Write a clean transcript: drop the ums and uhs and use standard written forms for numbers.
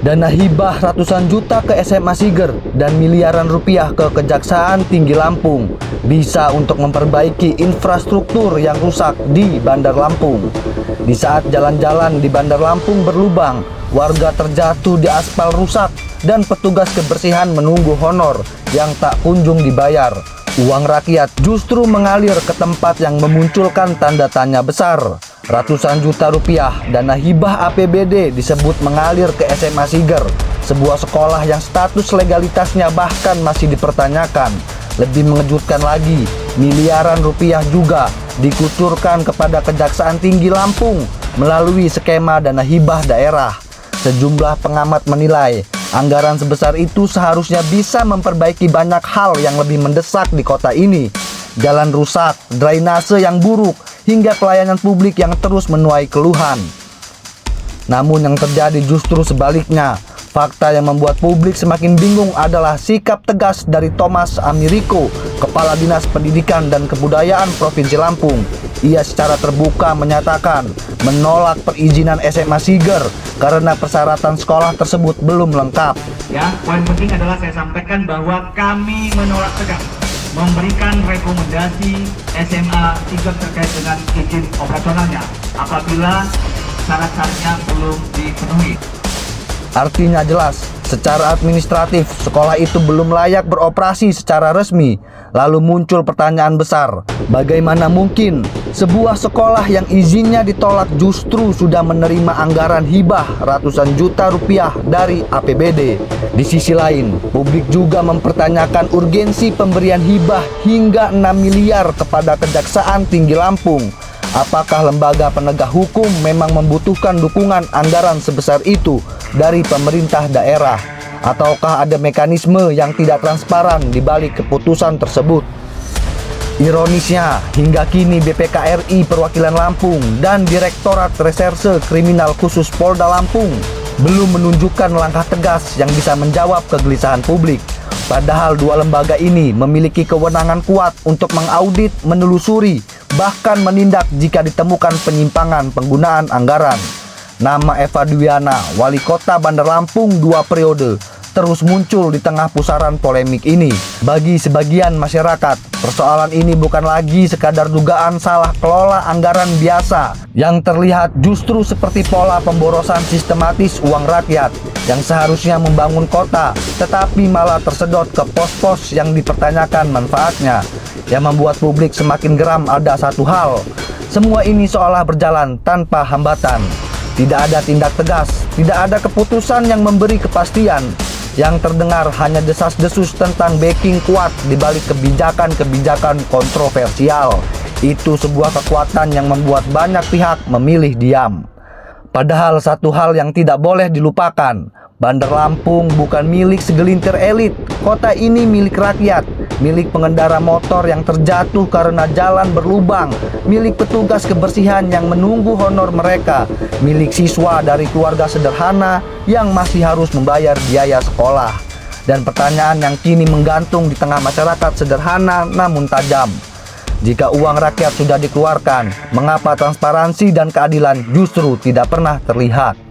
Dana hibah ratusan juta ke SMA Siger dan miliaran rupiah ke Kejaksaan Tinggi Lampung bisa untuk memperbaiki infrastruktur yang rusak di Bandar Lampung. Di saat jalan-jalan di Bandar Lampung berlubang, warga terjatuh di aspal rusak dan petugas kebersihan menunggu honor yang tak kunjung dibayar. Uang rakyat justru mengalir ke tempat yang memunculkan tanda tanya besar. Ratusan juta rupiah dana hibah APBD disebut mengalir ke SMA Siger, sebuah sekolah yang status legalitasnya bahkan masih dipertanyakan. Lebih mengejutkan lagi, miliaran rupiah juga dikucurkan kepada Kejaksaan Tinggi Lampung melalui skema dana hibah daerah. Sejumlah pengamat menilai, anggaran sebesar itu seharusnya bisa memperbaiki banyak hal yang lebih mendesak di kota ini. Jalan rusak, drainase yang buruk, hingga pelayanan publik yang terus menuai keluhan. Namun yang terjadi justru sebaliknya. Fakta yang membuat publik semakin bingung adalah sikap tegas dari Thomas Amiriko, Kepala Dinas Pendidikan dan Kebudayaan Provinsi Lampung. Ia secara terbuka menyatakan menolak perizinan SMA Siger karena persyaratan sekolah tersebut belum lengkap. Ya, poin penting adalah saya sampaikan bahwa kami menolak tegas memberikan rekomendasi SMA Siger terkait dengan izin operasionalnya apabila syarat-syaratnya belum dipenuhi. Artinya jelas, secara administratif sekolah itu belum layak beroperasi secara resmi. Lalu muncul pertanyaan besar, bagaimana mungkin sebuah sekolah yang izinnya ditolak justru sudah menerima anggaran hibah ratusan juta rupiah dari APBD? Di sisi lain, publik juga mempertanyakan urgensi pemberian hibah hingga 6 miliar kepada Kejaksaan Tinggi Lampung. Apakah lembaga penegak hukum memang membutuhkan dukungan anggaran sebesar itu dari pemerintah daerah? Ataukah ada mekanisme yang tidak transparan di balik keputusan tersebut? Ironisnya, hingga kini BPKRI Perwakilan Lampung dan Direktorat Reserse Kriminal Khusus Polda Lampung belum menunjukkan langkah tegas yang bisa menjawab kegelisahan publik. Padahal dua lembaga ini memiliki kewenangan kuat untuk mengaudit, menelusuri, bahkan menindak jika ditemukan penyimpangan penggunaan anggaran. Nama Eva Dwiana, Wali Kota Bandar Lampung 2 periode, terus muncul di tengah pusaran polemik ini. Bagi sebagian masyarakat, persoalan ini bukan lagi sekadar dugaan salah kelola anggaran biasa. Yang terlihat justru seperti pola pemborosan sistematis uang rakyat yang seharusnya membangun kota, tetapi malah tersedot ke pos-pos yang dipertanyakan manfaatnya. Yang membuat publik semakin geram ada satu hal, semua ini seolah berjalan tanpa hambatan. Tidak ada tindak tegas, tidak ada keputusan yang memberi kepastian. Yang terdengar hanya desas-desus tentang backing kuat di balik kebijakan-kebijakan kontroversial. Itu sebuah kekuatan yang membuat banyak pihak memilih diam. Padahal satu hal yang tidak boleh dilupakan, Bandar Lampung bukan milik segelintir elit. Kota ini milik rakyat, milik pengendara motor yang terjatuh karena jalan berlubang, milik petugas kebersihan yang menunggu honor mereka, milik siswa dari keluarga sederhana yang masih harus membayar biaya sekolah. Dan pertanyaan yang kini menggantung di tengah masyarakat sederhana namun tajam. Jika uang rakyat sudah dikeluarkan, mengapa transparansi dan keadilan justru tidak pernah terlihat?